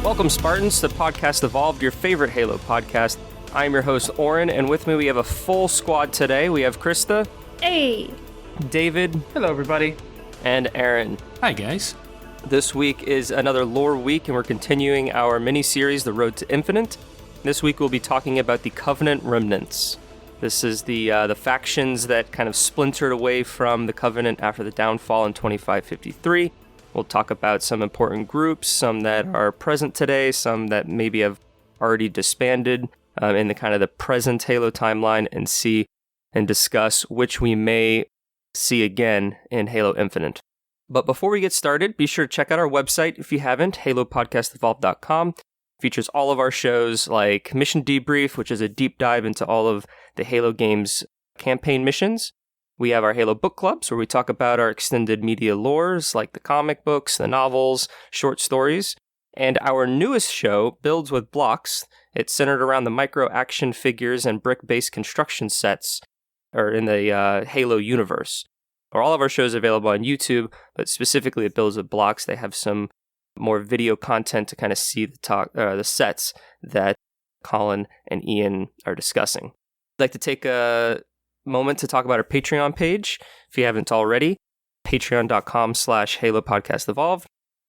Welcome, Spartans, to Podcast Evolved, your favorite Halo podcast. I'm your host, Oren, and with me we have a full squad today. We have Krista. Hey. David. Hello, everybody. And Aaron. Hi, guys. This week is another lore week, and we're continuing our mini-series, The Road to Infinite. This week we'll be talking about the Covenant Remnants. This is the factions that kind of splintered away from the Covenant after the downfall in 2553. We'll talk about some important groups, some that are present today, some that maybe have already disbanded in the kind of the present Halo timeline, and see and discuss which we may see again in Halo Infinite. But before we get started, be sure to check out our website if you haven't, halopodcastevolved.com. Features all of our shows like Mission Debrief, which is a deep dive into all of the Halo games campaign missions. We have our Halo book clubs, where we talk about our extended media lores, like the comic books, the novels, short stories. And our newest show, Builds with Blocks. It's centered around the micro action figures and brick-based construction sets, or in the Halo universe. All of our shows are available on YouTube, but specifically at Builds with Blocks, they have some more video content to kind of see the sets that Colin and Ian are discussing. I'd like to take a moment to talk about our Patreon page, if you haven't already. Patreon.com/HaloPodcastEvolved.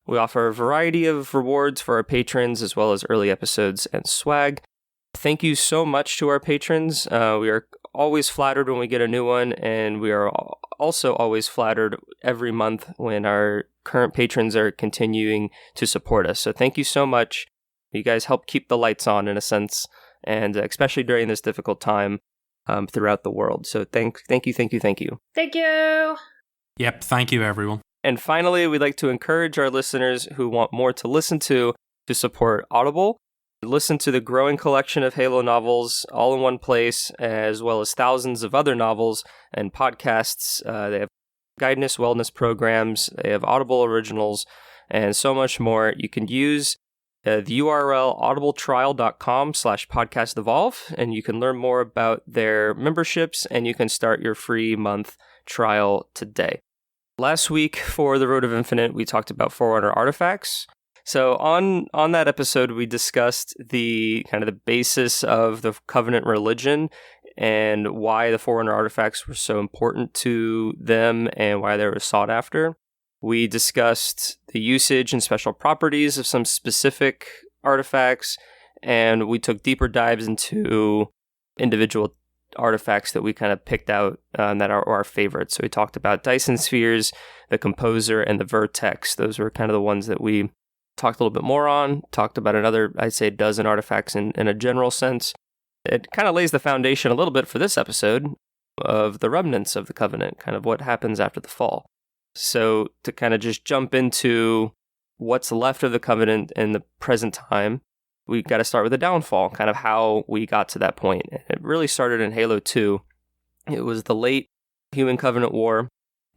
We offer a variety of rewards for our patrons, as well as early episodes and swag. Thank you so much to our patrons. We are always flattered when we get a new one, and we are also always flattered every month when our current patrons are continuing to support us. So thank you so much. You guys help keep the lights on, in a sense, and especially during this difficult time throughout the world. So thank you. Thank you. Yep, thank you, everyone. And finally, we'd like to encourage our listeners who want more to listen to support Audible. Listen to the growing collection of Halo novels all in one place, as well as thousands of other novels and podcasts. They have guidance, wellness programs, they have Audible originals, and so much more. You can use the URL audibletrial.com/podcastevolve, and you can learn more about their memberships, and you can start your free month trial today. Last week for the Road of Infinite, we talked about Forerunner artifacts. So on that episode, we discussed the kind of the basis of the Covenant religion and why the Forerunner artifacts were so important to them and why they were sought after. We discussed the usage and special properties of some specific artifacts, and we took deeper dives into individual artifacts that we kind of picked out that are our favorites. So we talked about Dyson Spheres, the Composer, and the Vertex. Those were kind of the ones that we talked a little bit more on, talked about another, I'd say, dozen artifacts in a general sense. It kind of lays the foundation a little bit for this episode of the remnants of the Covenant, kind of what happens after the fall. So to kind of just jump into what's left of the Covenant in the present time, we got to start with the downfall, kind of how we got to that point. And it really started in Halo 2. It was the late Human Covenant War,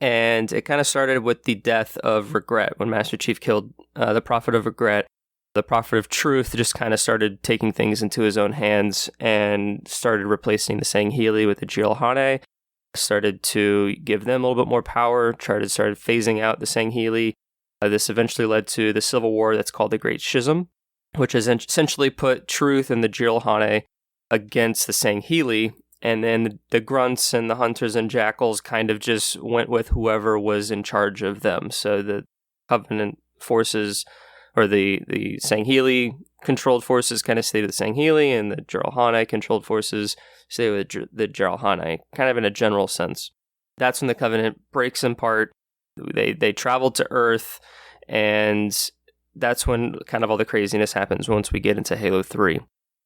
and it kind of started with the death of Regret, when Master Chief killed the Prophet of Regret. The Prophet of Truth just kind of started taking things into his own hands and started replacing the Sanghelios with the Jiralhanae, started to give them a little bit more power, started phasing out the Sanghelios. This eventually led to the civil war that's called the Great Schism, which has essentially put Truth and the Jiralhanae against the Sanghelios, and then the Grunts and the Hunters and Jackals kind of just went with whoever was in charge of them. So the Covenant forces, or the Sangheli-controlled forces, kind of stayed with the Sangheli, and the Jiralhanae-controlled forces stay with the Jiralhanae, kind of in a general sense. That's when the Covenant breaks in part. They travel to Earth, and that's when kind of all the craziness happens once we get into Halo 3.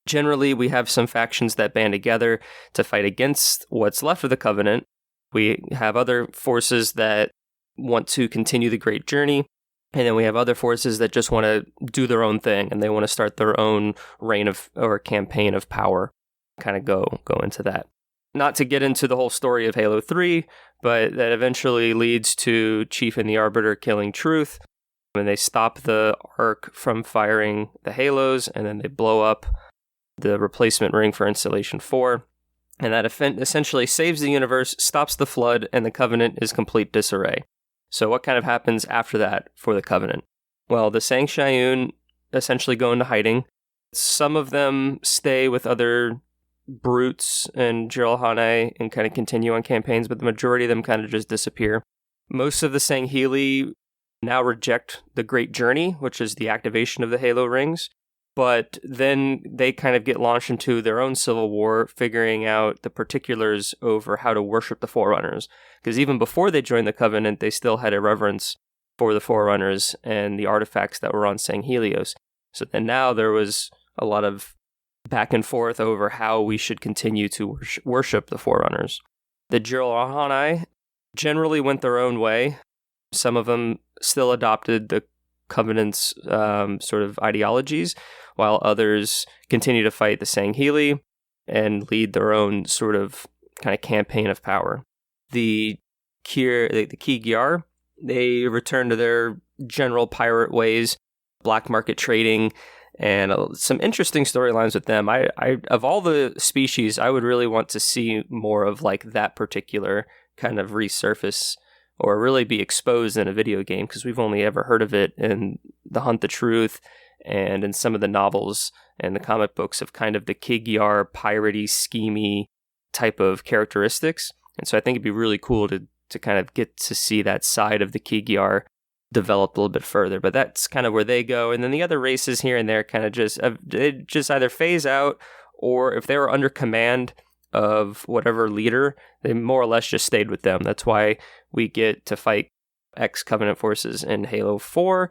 Generally, we have some factions that band together to fight against what's left of the Covenant. We have other forces that want to continue the Great Journey, and then we have other forces that just want to do their own thing, and they want to start their own reign of, or campaign of power, kind of go into that. Not to get into the whole story of Halo 3, but that eventually leads to Chief and the Arbiter killing Truth, and they stop the Ark from firing the Halos, and then they blow up the replacement ring for Installation 4. And that essentially saves the universe, stops the flood, and the Covenant is complete disarray. So what kind of happens after that for the Covenant? Well, the Sanghelios essentially go into hiding. Some of them stay with other brutes and Jiralhanae and kind of continue on campaigns, but the majority of them kind of just disappear. Most of the Sangheli now reject the Great Journey, which is the activation of the Halo rings, but then they kind of get launched into their own civil war, figuring out the particulars over how to worship the Forerunners. Because even before they joined the Covenant, they still had a reverence for the Forerunners and the artifacts that were on Sanghelios. So then now there was a lot of back and forth over how we should continue to worship the Forerunners. The Jiralhanae generally went their own way. Some of them still adopted the Covenant's sort of ideologies, while others continue to fight the Sangheli and lead their own sort of kind of campaign of power. The Ki-Gyar, they return to their general pirate ways, black market trading, and some interesting storylines with them. I of all the species, I would really want to see more of like that particular kind of resurface or really be exposed in a video game, because we've only ever heard of it in The Hunt the Truth and in some of the novels and the comic books of kind of the Ki-Gyar piratey, schemy type of characteristics. And so I think it'd be really cool to kind of get to see that side of the Ki-Gyar developed a little bit further. But that's kind of where they go. And then the other races here and there kind of just either phase out, or if they were under command of whatever leader, they more or less just stayed with them. That's why we get to fight ex-Covenant forces in Halo 4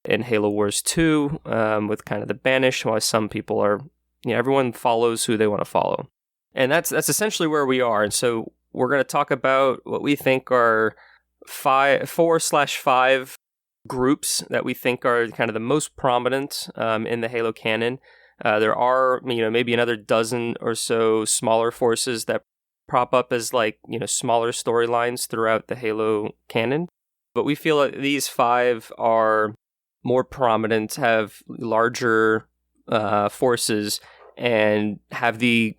and Halo Wars 2 with kind of the Banished, while some people are, everyone follows who they want to follow. And that's essentially where we are. And so we're going to talk about what we think are 4/5 groups that we think are kind of the most prominent in the Halo canon. There are, maybe another dozen or so smaller forces that prop up as smaller storylines throughout the Halo canon. But we feel like these 5 are more prominent, have larger forces, and have the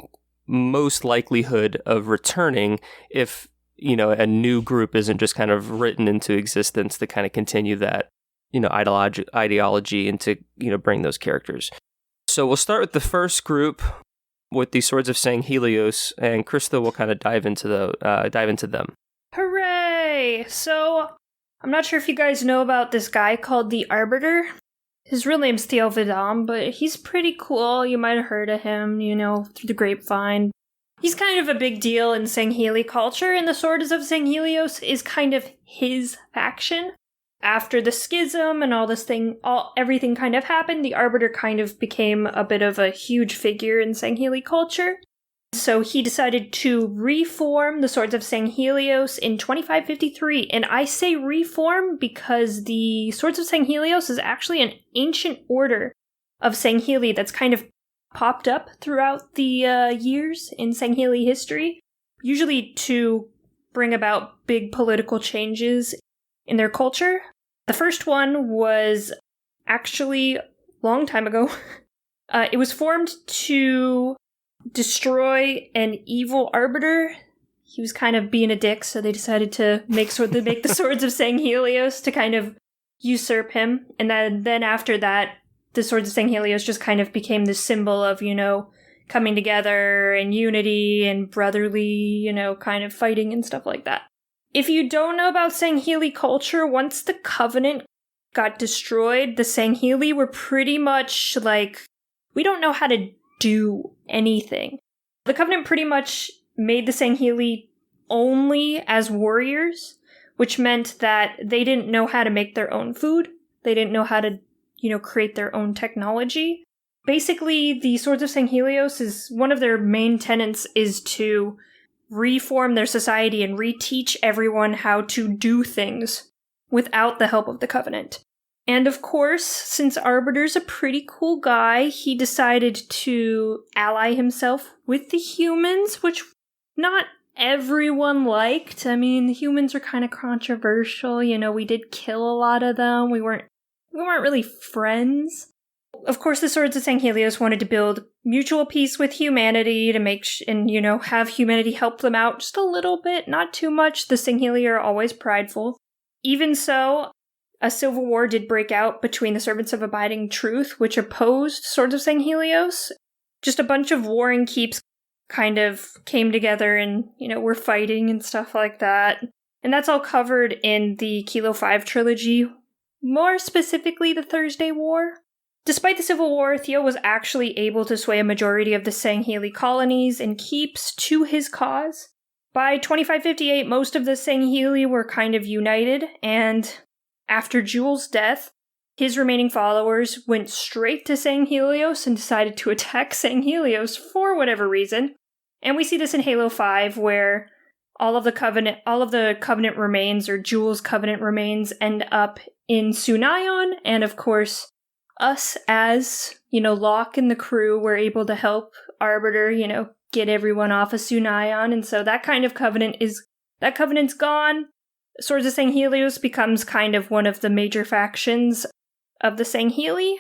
most likelihood of returning if, a new group isn't just kind of written into existence to kind of continue that, ideology and to, bring those characters. So we'll start with the first group with the Swords of Sanghelios, and Krista will kind of dive into them. Hooray! So, I'm not sure if you guys know about this guy called the Arbiter. His real name's Theo Vidam, but he's pretty cool. You might have heard of him, through the grapevine. He's kind of a big deal in Sangheli culture, and the Swords of Sanghelios is kind of his faction. After the schism and everything kind of happened, the Arbiter kind of became a bit of a huge figure in Sangheli culture. So he decided to reform the Swords of Sanghelios in 2553. And I say reform because the Swords of Sanghelios is actually an ancient order of Sangheli that's kind of popped up throughout the years in Sangheli history, usually to bring about big political changes in their culture. The first one was actually a long time ago. It was formed to destroy an evil arbiter. He was kind of being a dick, so they decided to make the Swords of Sanghelios to kind of usurp him. And then after that, the Swords of Sanghelios just kind of became this symbol of, coming together and unity and brotherly, kind of fighting and stuff like that. If you don't know about Sangheli culture, once the Covenant got destroyed, the Sangheli were pretty much like, we don't know how to do anything. The Covenant pretty much made the Sangheli only as warriors, which meant that they didn't know how to make their own food. They didn't know how to, create their own technology. Basically, the Swords of Sanghelios is one of their main tenets is to reform their society and reteach everyone how to do things without the help of the Covenant. And of course, since Arbiter's a pretty cool guy, he decided to ally himself with the humans, which not everyone liked. I mean, the humans are kind of controversial. We did kill a lot of them. We weren't really friends. Of course, the Swords of Sanghelios wanted to build mutual peace with humanity to make have humanity help them out just a little bit, not too much. The Sangheli are always prideful. Even so, a civil war did break out between the Servants of Abiding Truth, which opposed Swords of Sanghelios. Just a bunch of warring keeps kind of came together and, were fighting and stuff like that. And that's all covered in the Kilo 5 trilogy, more specifically the Thursday War. Despite the Civil War, Theo was actually able to sway a majority of the Sangheli colonies and keeps to his cause. By 2558, most of the Sangheli were kind of united, and after Jewel's death, his remaining followers went straight to Sanghelios and decided to attack Sanghelios for whatever reason. And we see this in Halo 5, where all of the Covenant remains, or Jewel's Covenant remains, end up in Sunayon, and of course, us as, Locke and the crew were able to help Arbiter, get everyone off of Sunayon, and so that Covenant's gone. Swords of Sanghelios becomes kind of one of the major factions of the Sangheli.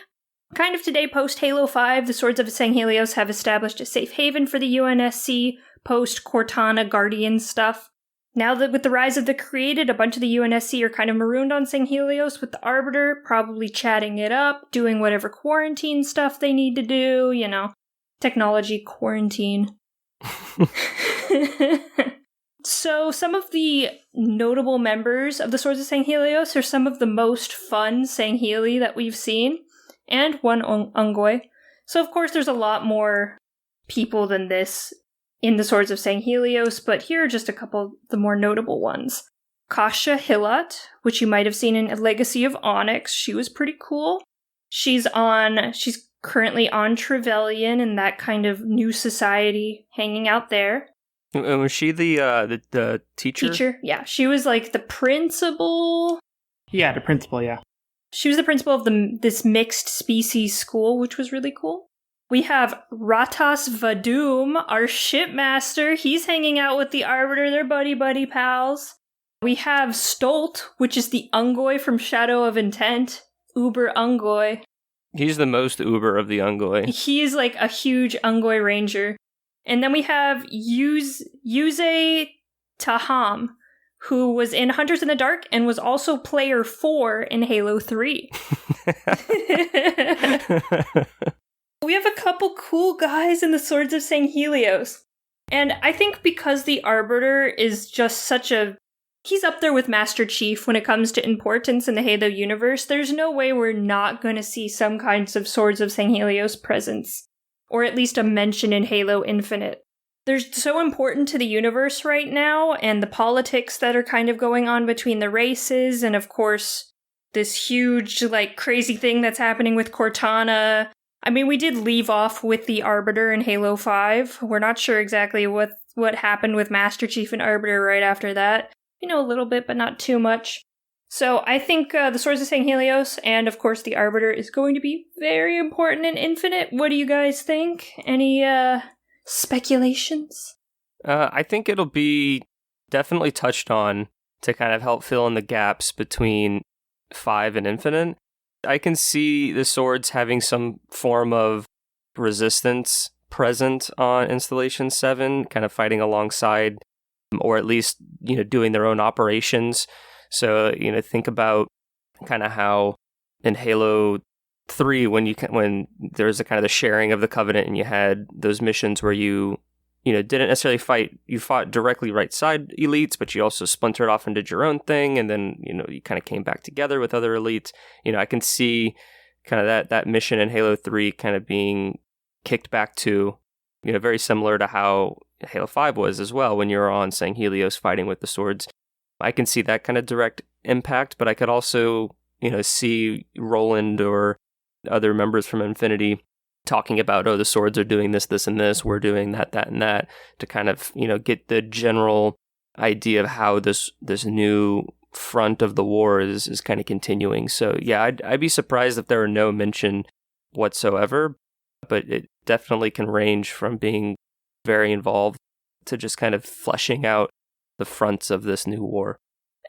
Kind of today, post-Halo 5, the Swords of Sanghelios have established a safe haven for the UNSC, post-Cortana Guardian stuff. Now that with the rise of the Created, a bunch of the UNSC are kind of marooned on Sanghelios with the Arbiter, probably chatting it up, doing whatever quarantine stuff they need to do, technology quarantine. So some of the notable members of the Swords of Sanghelios are some of the most fun Sangheli that we've seen, and one Ungoi. So of course there's a lot more people than this in the Swords of Sanghelios, but here are just a couple of the more notable ones. Kasha Hillat, which you might have seen in A Legacy of Onyx. She was pretty cool. She's currently on Trevelyan and that kind of new society, hanging out there. Was she the teacher? Teacher, yeah. She was like the principal. Yeah, the principal, yeah. She was the principal of this mixed species school, which was really cool. We have Ratas Vadum, our shipmaster. He's hanging out with the Arbiter. They're buddy pals. We have Stolt, which is the Ungoi from Shadow of Intent. Uber Ungoi. He's the most Uber of the Ungoi. He is like a huge Ungoi ranger. And then we have Yuze Taham, who was in Hunters in the Dark and was also player 4 in Halo 3. We have a couple cool guys in the Swords of Sanghelios. And I think because the Arbiter is just he's up there with Master Chief when it comes to importance in the Halo universe, there's no way we're not going to see some kinds of Swords of Sanghelios presence. Or at least a mention in Halo Infinite. They're so important to the universe right now, and the politics that are kind of going on between the races, and of course, this huge, crazy thing that's happening with Cortana. I mean, we did leave off with the Arbiter in Halo 5. We're not sure exactly what happened with Master Chief and Arbiter right after that. A little bit, but not too much. So I think the Swords of Sanghelios and, of course, the Arbiter is going to be very important in Infinite. What do you guys think? Any speculations? I think it'll be definitely touched on to kind of help fill in the gaps between 5 and Infinite. I can see the Swords having some form of resistance present on Installation 7, kind of fighting alongside, or at least, doing their own operations. So, think about kind of how in Halo 3, when there's a kind of the sharing of the Covenant and you had those missions where you didn't necessarily fight, you fought directly right side elites, but you also splintered off and did your own thing. And then, you kind of came back together with other elites. I can see kind of that mission in Halo 3 kind of being kicked back to, very similar to how Halo 5 was as well, when you were on Sanghelios fighting with the Swords. I can see that kind of direct impact, but I could also, see Roland or other members from Infinity talking about, the Swords are doing this, and this, we're doing that, and that, to kind of, get the general idea of how this new front of the war is kind of continuing. So yeah, I'd be surprised if there were no mention whatsoever, but it definitely can range from being very involved to just kind of fleshing out the fronts of this new war.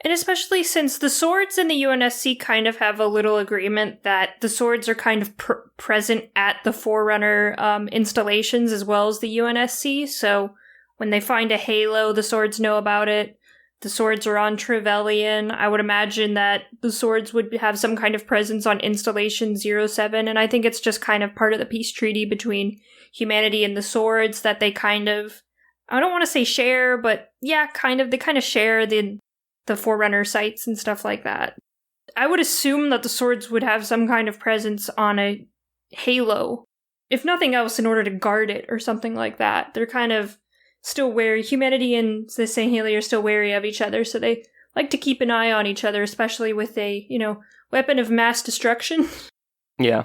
And especially since the Swords and the UNSC kind of have a little agreement that the Swords are kind of present at the Forerunner installations as well as the UNSC. So when they find a Halo, the Swords know about it. The swords are on Trevelyan. I would imagine that the swords would have some kind of presence on Installation 07, and I think it's just kind of part of the peace treaty between humanity and the swords that they kind of, I don't want to say share, but yeah, they kind of share the Forerunner sites and stuff like that. I would assume that the swords would have some kind of presence on a halo, if nothing else, in order to guard it or something like that. They're kind of still wary. Humanity and the Sanghelios are still wary of each other, so they like to keep an eye on each other, especially with a, weapon of mass destruction. Yeah.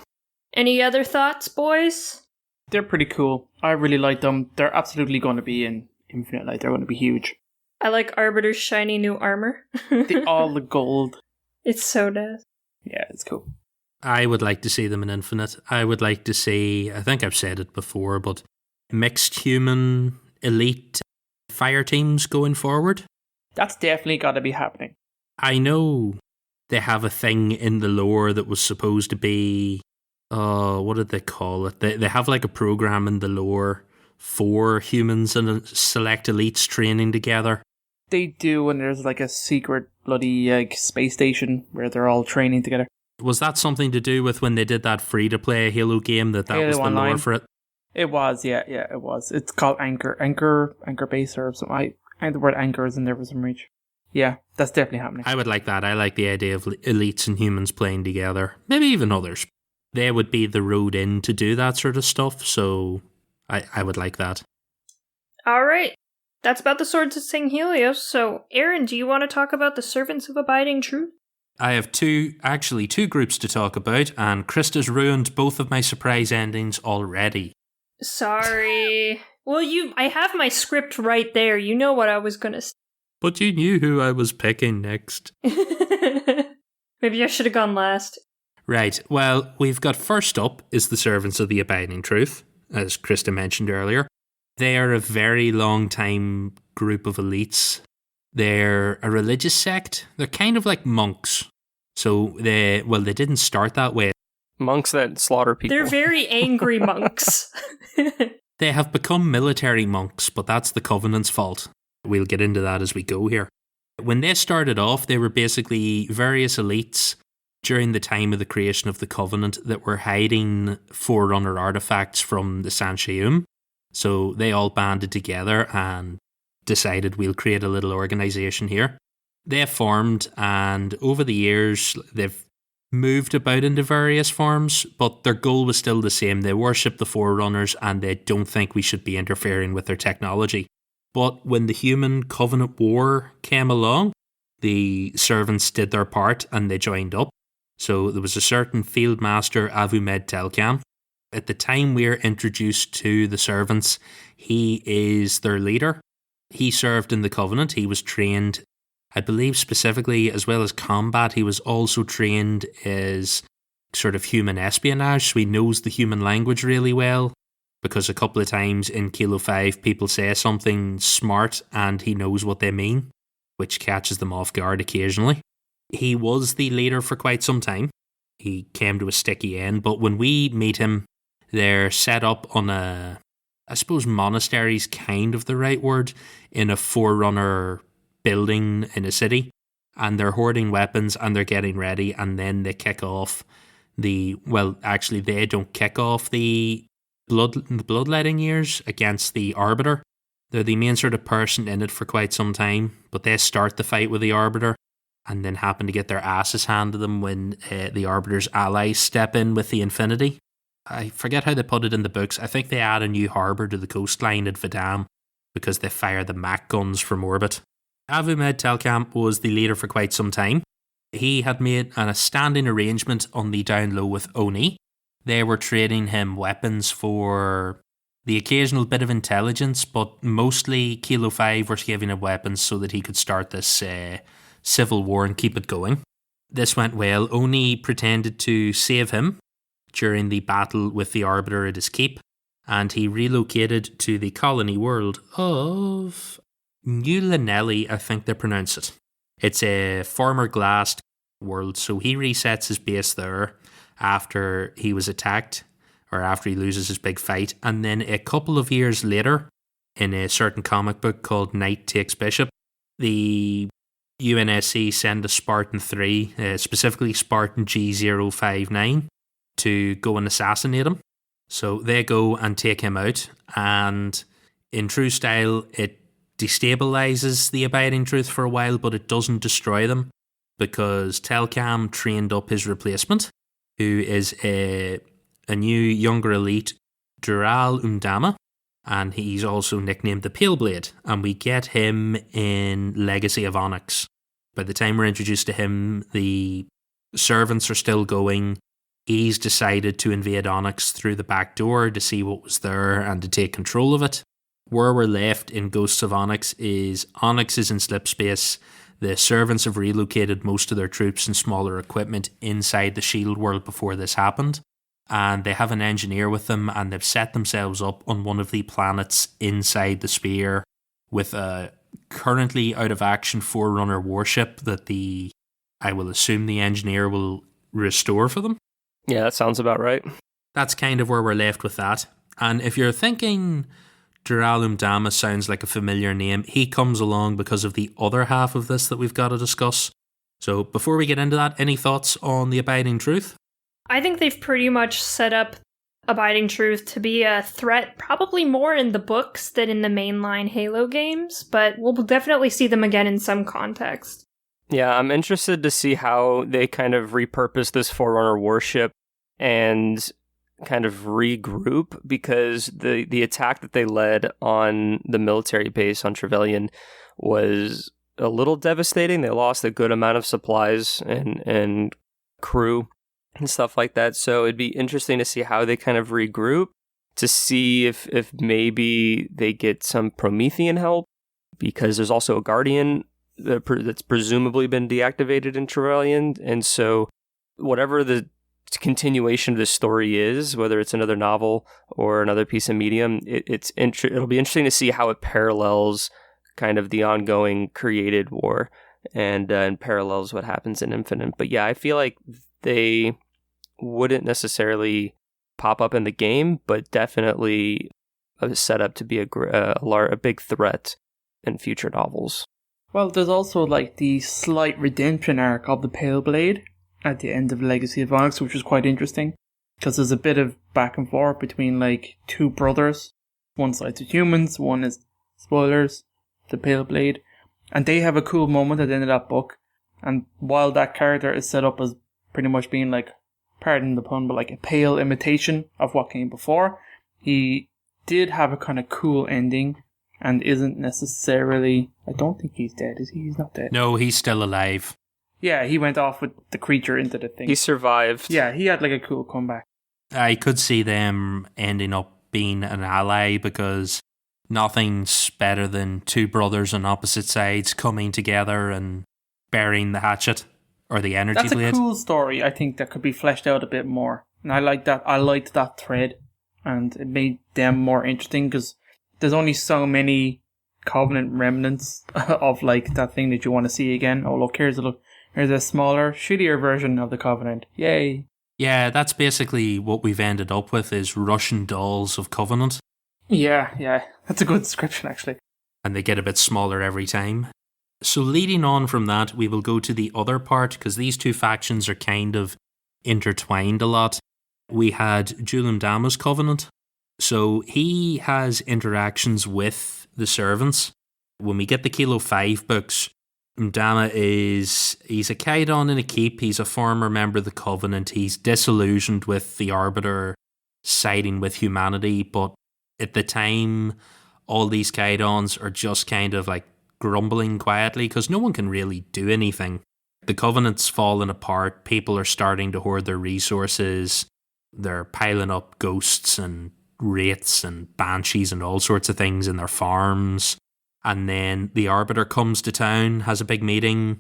Any other thoughts, boys? They're pretty cool. I really like them. They're absolutely going to be in Infinite Light. They're going to be huge. I like Arbiter's shiny new armor. All the gold. It's so nice. Yeah, it's cool. I would like to see them in Infinite. I would like to see, I think I've said it before, but mixed human elite fire teams going forward. That's definitely got to be happening. I know they have a thing in the lore that was supposed to be, what did they call it? They have like a program in the lore for humans and select elites training together. They do, and there's like a secret bloody space station where they're all training together. Was that something to do with when they did that free-to-play Halo game that Halo was the Online lore for it? It was, yeah, it was. It's called Anchor Base or something. I the word anchor is in there for some reason. Yeah, that's definitely happening. I would like that. I like the idea of elites and humans playing together. Maybe even others. They would be the road in to do that sort of stuff, so I would like that. Alright, that's about the Swords of Sanghelios. So, Aaron, do you want to talk about the Servants of Abiding Truth? I have two groups to talk about, and Krista's ruined both of my surprise endings already. Sorry. Well, I have my script right there. You know what I was going to say. But you knew who I was picking next. Maybe I should have gone last. Right, well, we've got first up is the Servants of the Abiding Truth, as Krista mentioned earlier. They are a very long time group of elites. They're a religious sect. They're kind of like monks. So they didn't start that way. Monks that slaughter people. They're very angry monks. They have become military monks, but that's the Covenant's fault. We'll get into that as we go here. When they started off, they were basically various elites during the time of the creation of the Covenant that were hiding Forerunner artifacts from the Sanghelios. So they all banded together and decided we'll create a little organisation here. They formed, and over the years they've moved about into various forms, but their goal was still the same. They worship the Forerunners and they don't think we should be interfering with their technology. But when the Human Covenant War came along, the servants did their part and they joined up. So there was a certain Field Master, Avumed Telkam. At the time we're introduced to the servants, he is their leader. He served in the Covenant. He was trained, I believe specifically, as well as combat, he was also trained as sort of human espionage, so he knows the human language really well, because a couple of times in Kilo 5 people say something smart and he knows what they mean, which catches them off guard occasionally. He was the leader for quite some time. He came to a sticky end, but when we meet him, they're set up on a, I suppose monastery's kind of the right word, in a Forerunner building in a city, and they're hoarding weapons and they're getting ready, and then they kick off they don't kick off the bloodletting years against the Arbiter. They're the main sort of person in it for quite some time, but they start the fight with the Arbiter and then happen to get their asses handed to them when the Arbiter's allies step in with the Infinity. I forget how they put it in the books. I think they add a new harbour to the coastline at Mdama because they fire the Mach guns from orbit. Avumed Telkam was the leader for quite some time. He had made a standing arrangement on the down low with Oni. They were trading him weapons for the occasional bit of intelligence, but mostly Kilo 5 was giving him weapons so that he could start this civil war and keep it going. This went well. Oni pretended to save him during the battle with the Arbiter at his keep, and he relocated to the colony world of New Linelli, I think they pronounce it. It's a former glassed world, so he resets his base there after he was attacked, or after he loses his big fight, and then a couple of years later, in a certain comic book called Knight Takes Bishop, the UNSC send a Spartan 3, specifically Spartan G059, to go and assassinate him. So they go and take him out, and in true style, it destabilizes the Abiding Truth for a while, but it doesn't destroy them, because Telcam trained up his replacement, who is a new younger elite, Dural Mdama, and he's also nicknamed the Pale Blade, and we get him in Legacy of Onyx. By the time we're introduced to him, the servants are still going. He's decided to invade Onyx through the back door to see what was there and to take control of it. Where we're left in Ghosts of Onyx is in slip space. The servants have relocated most of their troops and smaller equipment inside the shield world before this happened. And they have an engineer with them, and they've set themselves up on one of the planets inside the sphere with a currently out of action Forerunner warship that I will assume the engineer will restore for them. Yeah, that sounds about right. That's kind of where we're left with that. And if you're thinking Dural Mdama sounds like a familiar name, he comes along because of the other half of this that we've got to discuss. So before we get into that, any thoughts on the Abiding Truth? I think they've pretty much set up Abiding Truth to be a threat, probably more in the books than in the mainline Halo games, but we'll definitely see them again in some context. Yeah, I'm interested to see how they kind of repurpose this Forerunner warship and kind of regroup, because the attack that they led on the military base on Trevelyan was a little devastating. They lost a good amount of supplies and crew and stuff like that. So it'd be interesting to see how they kind of regroup, to see if maybe they get some Promethean help, because there's also a Guardian that's presumably been deactivated in Trevelyan. And so whatever the continuation of this story is, whether it's another novel or another piece of medium, it'll be interesting to see how it parallels kind of the ongoing created war and parallels what happens in Infinite. But yeah, I feel like they wouldn't necessarily pop up in the game, but definitely set up to be a big threat in future novels. Well, there's also like the slight redemption arc of the Pale Blade at the end of Legacy of Onyx, which was quite interesting, because there's a bit of back and forth between like two brothers. One side's the humans, one is, spoilers, the Pale Blade, and they have a cool moment at the end of that book. And while that character is set up as pretty much being like, pardon the pun, but like a pale imitation of what came before, he did have a kind of cool ending and isn't necessarily, I don't think he's dead, is he? He's not dead. No, he's still alive. Yeah, he went off with the creature into the thing. He survived. Yeah, he had like a cool comeback. I could see them ending up being an ally, because nothing's better than two brothers on opposite sides coming together and burying the hatchet or the energy That's blade. That's a cool story, I think, that could be fleshed out a bit more. And I like that. I liked that thread, and it made them more interesting, because there's only so many Covenant remnants of like that thing that you want to see again. Oh look, here's a smaller, shittier version of the Covenant. Yay. Yeah, that's basically what we've ended up with, is Russian dolls of Covenant. Yeah. That's a good description, actually. And they get a bit smaller every time. So leading on from that, we will go to the other part, because these two factions are kind of intertwined a lot. We had Julim Dama's Covenant. So he has interactions with the servants. When we get the Kilo 5 books, Mdama he's a Kaidon in a keep. He's a former member of the Covenant. He's disillusioned with the Arbiter siding with humanity, but at the time, all these Kaidons are just kind of like grumbling quietly, because no one can really do anything. The Covenant's fallen apart. People are starting to hoard their resources. They're piling up ghosts and wraiths and banshees and all sorts of things in their farms. And then the Arbiter comes to town, has a big meeting.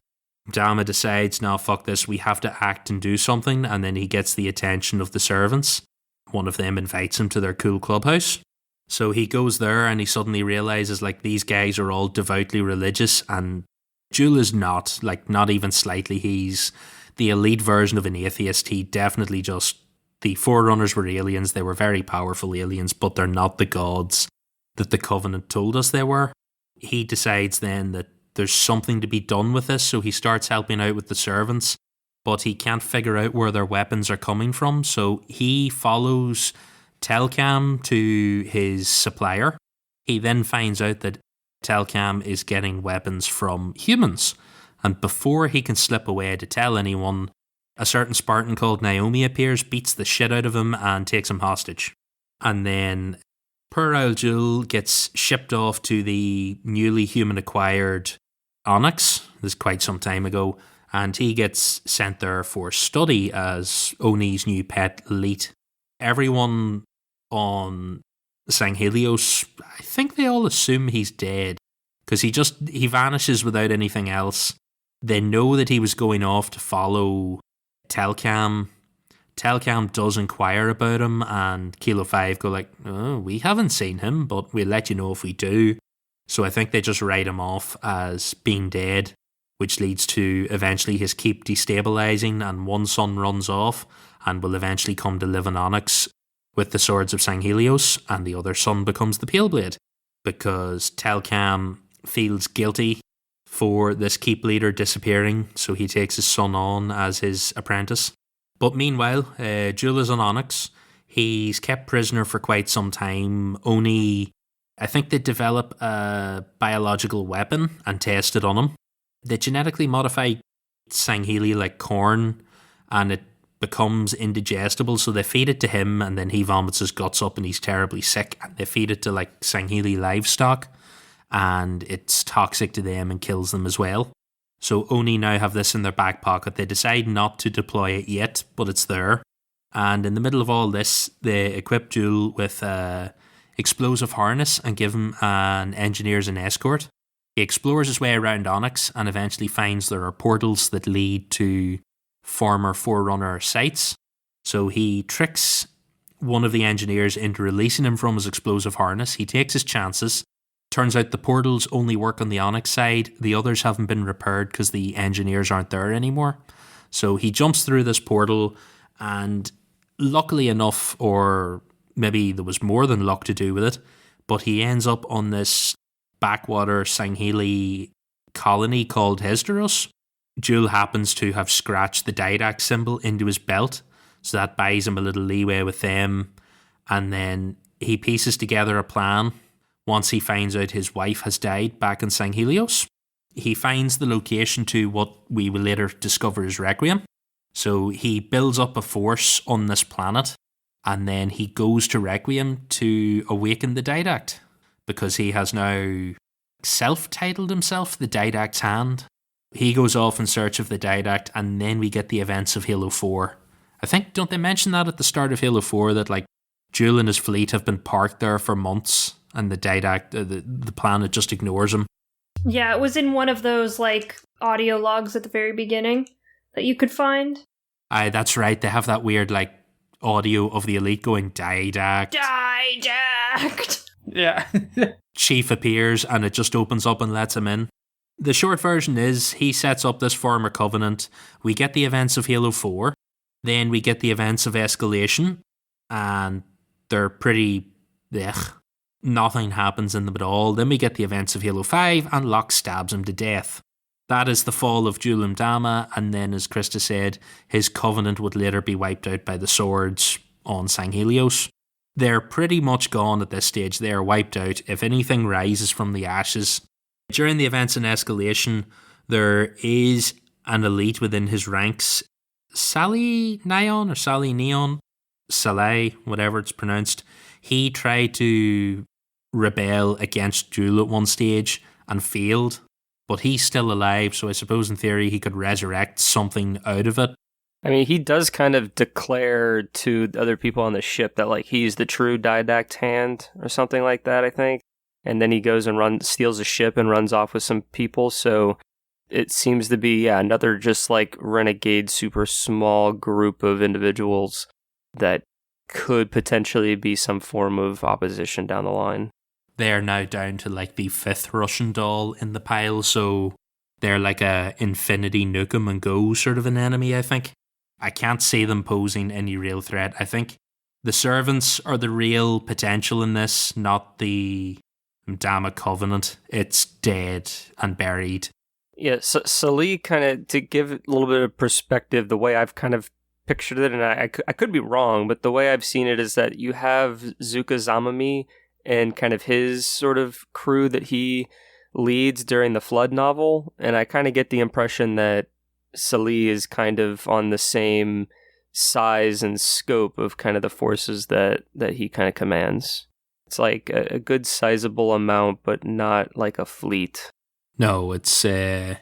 Mdama decides, no, fuck this, we have to act and do something. And then he gets the attention of the servants. One of them invites him to their cool clubhouse. So he goes there and he suddenly realizes, like, these guys are all devoutly religious, and Jul is not, like, not even slightly. He's the elite version of an atheist. He definitely just, the Forerunners were aliens. They were very powerful aliens, but they're not the gods that the Covenant told us they were. He decides then that there's something to be done with this, so he starts helping out with the servants, but he can't figure out where their weapons are coming from, so he follows Telcam to his supplier. He then finds out that Telcam is getting weapons from humans, and before he can slip away to tell anyone, a certain Spartan called Naomi appears, beats the shit out of him, and takes him hostage. And then poor old Jewel gets shipped off to the newly human-acquired Onyx. This is quite some time ago, and he gets sent there for study as Oni's new pet elite. Everyone on Sanghelios, I think they all assume he's dead, because he vanishes without anything else. They know that he was going off to follow Telcam. Telcam does inquire about him, and Kilo 5 go like, oh, we haven't seen him, but we'll let you know if we do. So I think they just write him off as being dead, which leads to eventually his keep destabilising, and one son runs off and will eventually come to live in Onyx with the swords of Sanghelios, and the other son becomes the Pale Blade, because Telcam feels guilty for this keep leader disappearing, so he takes his son on as his apprentice. But meanwhile, Jewel is on Onyx. He's kept prisoner for quite some time. Oni, I think they develop a biological weapon and test it on him. They genetically modify Sangheli like corn, and it becomes indigestible, so they feed it to him, and then he vomits his guts up and he's terribly sick. And they feed it to like Sangheli livestock, and it's toxic to them and kills them as well. So Oni now have this in their back pocket. They decide not to deploy it yet, but it's there. And in the middle of all this, they equip Jewel with a explosive harness and give him an engineer as an escort. He explores his way around Onyx and eventually finds there are portals that lead to former Forerunner sites. So he tricks one of the engineers into releasing him from his explosive harness. He takes his chances. Turns out the portals only work on the Onyx side. The others haven't been repaired because the engineers aren't there anymore. So he jumps through this portal, and luckily enough, or maybe there was more than luck to do with it, but he ends up on this backwater Sangheli colony called Hesderos. Jewel happens to have scratched the Didact symbol into his belt, so that buys him a little leeway with them. And then he pieces together a plan. Once he finds out his wife has died back in Sanghelios, he finds the location to what we will later discover is Requiem. So he builds up a force on this planet, and then he goes to Requiem to awaken the Didact, because he has now self-titled himself the Didact's Hand. He goes off in search of the Didact, and then we get the events of Halo 4. I think, don't they mention that at the start of Halo 4, that like Jewel and his fleet have been parked there for months, and the Didact, the planet just ignores him. Yeah, it was in one of those, like, audio logs at the very beginning that you could find. Aye, that's right. They have that weird, like, audio of the elite going, Didact. Didact! Yeah. Chief appears, and it just opens up and lets him in. The short version is, he sets up this former Covenant. We get the events of Halo 4. Then we get the events of Escalation. And they're pretty... ugh. Nothing happens in them at all. Then we get the events of Halo 5, and Locke stabs him to death. That is the fall of Jewel Mdama, and then, as Krista said, his Covenant would later be wiped out by the swords on Sanghelios. They're pretty much gone at this stage. They are wiped out. If anything rises from the ashes. During the events in Escalation, there is an elite within his ranks. Sally Neon or Sally Neon? Salai, whatever it's pronounced. He tried to rebel against Jewel at one stage and failed, but he's still alive, so I suppose in theory he could resurrect something out of it. I mean, he does kind of declare to the other people on the ship that like he's the true Didact Hand or something like that, I think. And then he goes and steals a ship and runs off with some people, so it seems to be another just like renegade super small group of individuals that could potentially be some form of opposition down the line. They're now down to like the 5th Russian doll in the pile, so they're like a Infinity Nuke 'em and go sort of an enemy, I think. I can't see them posing any real threat. I think the servants are the real potential in this, not the Mdama Covenant. It's dead and buried. Yeah, so Salih, kind of, to give a little bit of perspective, the way I've kind of pictured it, and I could be wrong, but the way I've seen it is that you have Zuka Zamami and kind of his sort of crew that he leads during the Flood novel, and I kind of get the impression that Salih is kind of on the same size and scope of kind of the forces that he kind of commands. It's like a good sizable amount, but not like a fleet. No, it's a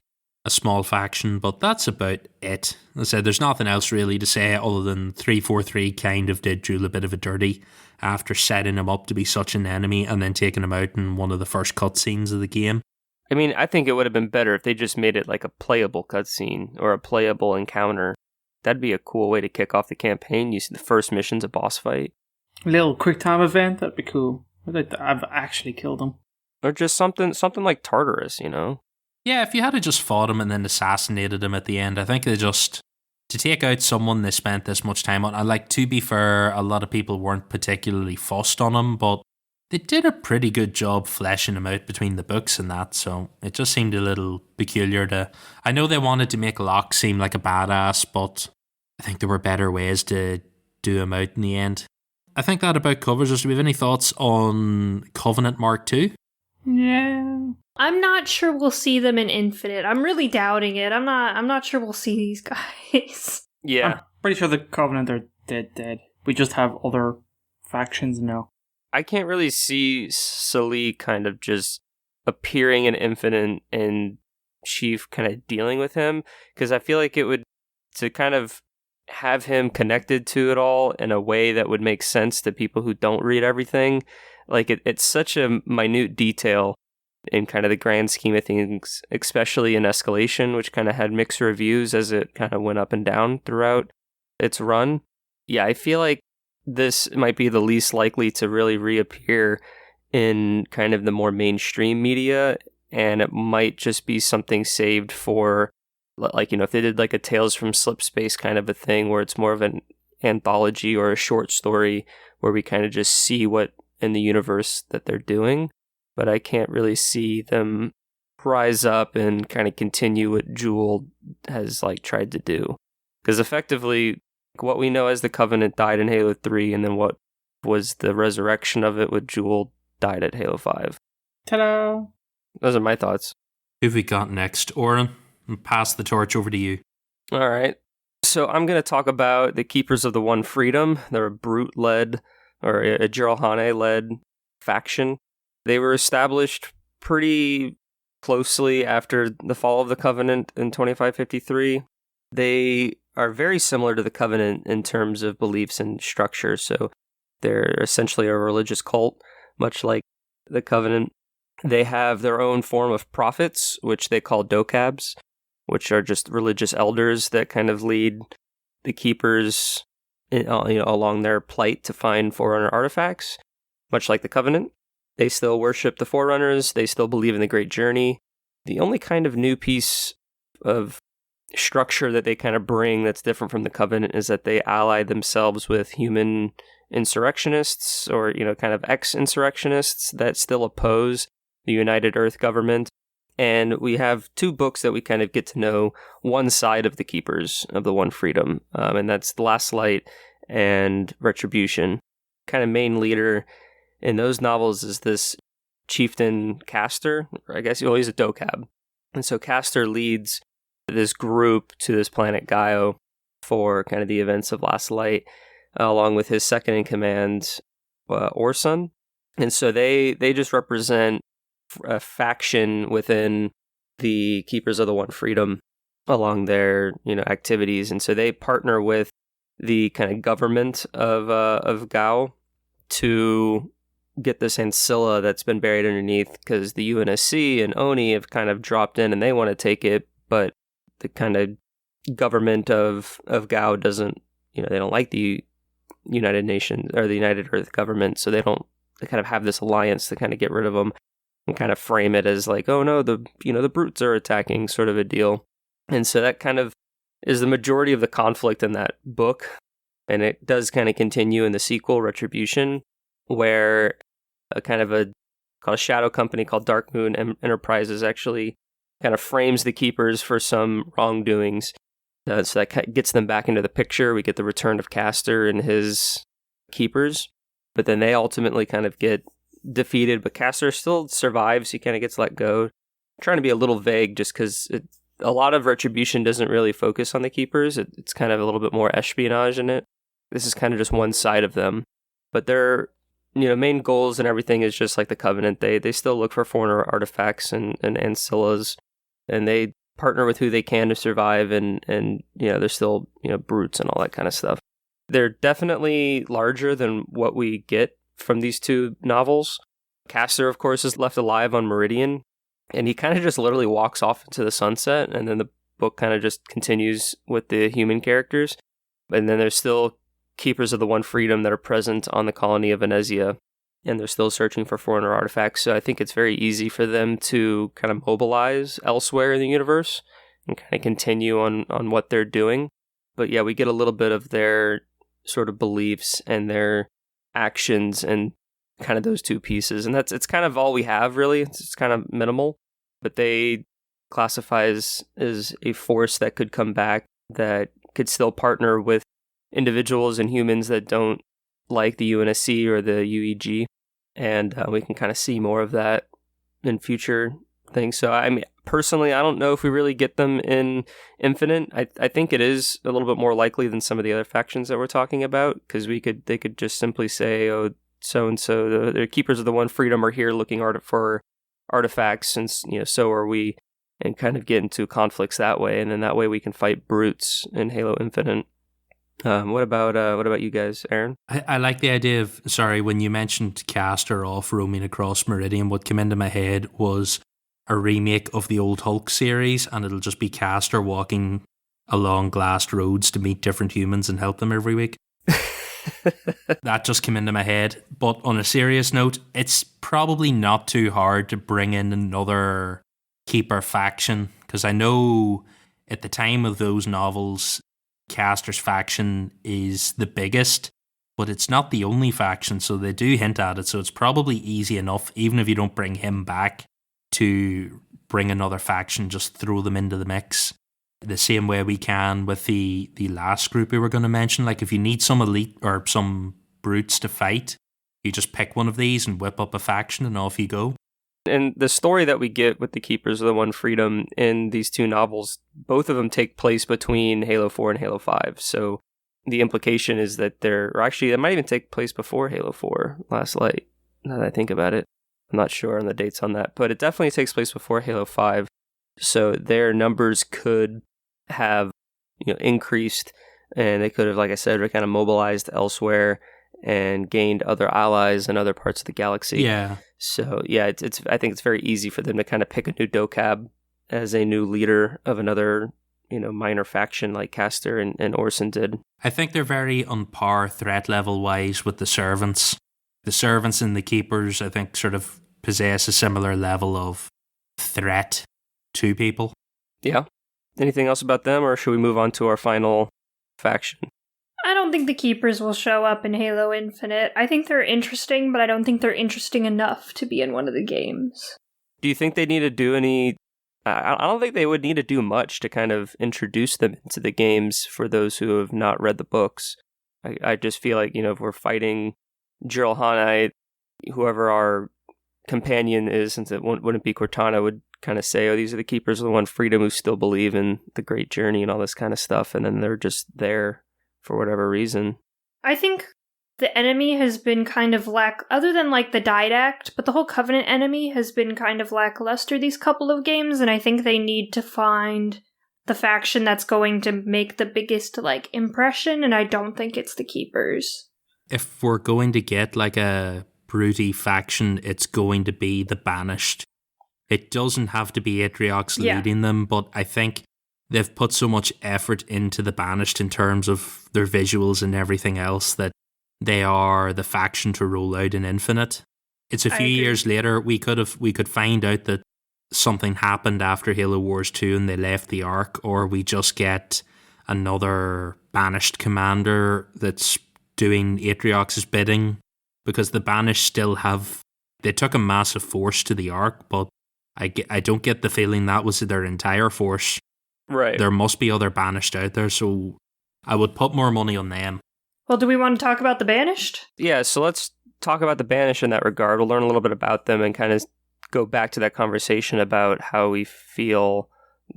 small faction, but that's about it. As I said, there's nothing else really to say other than 343 kind of did Jewel a bit of a dirty after setting him up to be such an enemy and then taking him out in one of the first cutscenes of the game. I mean, I think it would have been better if they just made it like a playable cutscene or a playable encounter. That'd be a cool way to kick off the campaign. You see the first mission's a boss fight. A little quick time event, that'd be cool. I've actually killed him. Or just something like Tartarus, you know? Yeah, if you had just fought him and then assassinated him at the end, I think to take out someone they spent this much time on, to be fair, a lot of people weren't particularly fussed on him, but they did a pretty good job fleshing him out between the books and that, so it just seemed a little peculiar I know they wanted to make Locke seem like a badass, but I think there were better ways to do him out in the end. I think that about covers us. Do we have any thoughts on Covenant Mark II? Yeah. I'm not sure we'll see them in Infinite. I'm really doubting it. I'm not sure we'll see these guys. Yeah. I'm pretty sure the Covenant are dead. We just have other factions now. I can't really see Salih kind of just appearing in Infinite and Chief kind of dealing with him, because I feel like it would, to kind of have him connected to it all in a way that would make sense to people who don't read everything. Like it's such a minute detail in kind of the grand scheme of things, especially in Escalation, which kind of had mixed reviews as it kind of went up and down throughout its run. Yeah, I feel like this might be the least likely to really reappear in kind of the more mainstream media, and it might just be something saved for, like, you know, if they did like a Tales from Slipspace kind of a thing where it's more of an anthology or a short story where we kind of just see what in the universe that they're doing. But I can't really see them rise up and kind of continue what Jewel has like tried to do. Because effectively, what we know as the Covenant died in Halo 3, and then what was the resurrection of it with Jewel died at Halo 5. Ta-da! Those are my thoughts. Who've we got next? Oren, I'll pass the torch over to you. All right. So I'm going to talk about the Keepers of the One Freedom. They're a Brute-led, or a Jiralhane-led faction. They were established pretty closely after the fall of the Covenant in 2553. They are very similar to the Covenant in terms of beliefs and structure. So they're essentially a religious cult, much like the Covenant. They have their own form of prophets, which they call dokabs, which are just religious elders that kind of lead the Keepers along their plight to find Forerunner artifacts, much like the Covenant. They still worship the Forerunners. They still believe in the Great Journey. The only kind of new piece of structure that they kind of bring that's different from the Covenant is that they ally themselves with human insurrectionists, or, you know, kind of ex-insurrectionists that still oppose the United Earth government. And we have two books that we kind of get to know one side of the Keepers of the One Freedom, and that's The Last Light and Retribution. Kind of main leader in those novels is this chieftain Castor, or I guess he's a dokab. And so Castor leads this group to this planet Gaio for kind of the events of Last Light, along with his second in command, Orson. And so they just represent a faction within the Keepers of the One Freedom along their, you know, activities. And so they partner with the kind of government of Gao to get this ancilla that's been buried underneath, because the UNSC and ONI have kind of dropped in and they want to take it, but the kind of government of Gao doesn't, you know, they don't like the United Nations or the United Earth government, so they kind of have this alliance to kind of get rid of them and kind of frame it as like, oh no, the brutes are attacking, sort of a deal. And so that kind of is the majority of the conflict in that book. And it does kind of continue in the sequel, Retribution, where a kind of a called a shadow company called Dark Moon Enterprises actually kind of frames the Keepers for some wrongdoings. So that gets them back into the picture. We get the return of Castor and his Keepers, but then they ultimately kind of get defeated, but Castor still survives. He kind of gets let go. I'm trying to be a little vague just because a lot of Retribution doesn't really focus on the Keepers. It's kind of a little bit more espionage in it. This is kind of just one side of them, but their main goals and everything is just like the Covenant. They still look for foreign artifacts and ancillas, and they partner with who they can to survive, and they're still brutes and all that kind of stuff. They're definitely larger than what we get from these two novels. Castor, of course, is left alive on Meridian, and he kind of just literally walks off into the sunset, and then the book kind of just continues with the human characters. And then there's still Keepers of the One Freedom that are present on the colony of Venezia, and they're still searching for foreigner artifacts. So I think it's very easy for them to kind of mobilize elsewhere in the universe and kind of continue on what they're doing. But yeah, we get a little bit of their sort of beliefs and their actions and kind of those two pieces. And it's kind of all we have, really. It's kind of minimal. But they classify as a force that could come back, that could still partner with individuals and humans that don't like the UNSC or the UEG. And we can kind of see more of that in future things. So, I mean, personally, I don't know if we really get them in Infinite. I think it is a little bit more likely than some of the other factions that we're talking about, because they could just simply say, oh, so-and-so, the Keepers of the One Freedom are here looking for artifacts, and so are we, and kind of get into conflicts that way, and then that way we can fight brutes in Halo Infinite. What about you guys, Aaron? I like the idea of, when you mentioned Castor off roaming across Meridian, what came into my head was a remake of the old Hulk series, and it'll just be Castor walking along glassed roads to meet different humans and help them every week. That just came into my head. But on a serious note, it's probably not too hard to bring in another Keeper faction, because I know at the time of those novels, Castor's faction is the biggest, but it's not the only faction, so they do hint at it. So it's probably easy enough, even if you don't bring him back, to bring another faction, just throw them into the mix. The same way we can with the last group we were going to mention. Like, if you need some elite or some brutes to fight, you just pick one of these and whip up a faction and off you go. And the story that we get with the Keepers of the One Freedom in these two novels, both of them take place between Halo 4 and Halo 5. So the implication is that it might even take place before Halo 4, Last Light, now that I think about it. I'm not sure on the dates on that, but it definitely takes place before Halo 5. So their numbers could have increased, and they could have, like I said, kind of mobilized elsewhere and gained other allies in other parts of the galaxy. Yeah. So yeah, I think it's very easy for them to kind of pick a new docab as a new leader of another minor faction like Castor and Orson did. I think they're very on par threat level wise with the Servants. The Servants and the Keepers, I think, sort of possess a similar level of threat to people. Yeah. Anything else about them, or should we move on to our final faction? I don't think the Keepers will show up in Halo Infinite. I think they're interesting, but I don't think they're interesting enough to be in one of the games. Do you think they need to do any... I don't think they would need to do much to kind of introduce them into the games for those who have not read the books. I just feel like, if we're fighting Jiralhanite, whoever our companion is, since it wouldn't be Cortana, would kind of say, oh, these are the Keepers of the One Freedom who still believe in the Great Journey and all this kind of stuff, and then they're just there for whatever reason. I think the enemy has been kind of other than like the Didact, but the whole Covenant enemy has been kind of lackluster these couple of games, and I think they need to find the faction that's going to make the biggest impression, and I don't think it's the Keepers. If we're going to get a broody faction, it's going to be the Banished. It doesn't have to be Atriox leading them, but I think they've put so much effort into the Banished in terms of their visuals and everything else that they are the faction to roll out in Infinite. It's a few years later. We could find out that something happened after Halo Wars 2 and they left the Ark, or we just get another Banished commander that's doing Atriox's bidding, because the Banished still have They took a massive force to the Ark, but I don't get the feeling that was their entire force. Right. There must be other Banished out there, so I would put more money on them. Well, do we want to talk about the Banished? Yeah, so let's talk about the Banished in that regard. We'll learn a little bit about them and kind of go back to that conversation about how we feel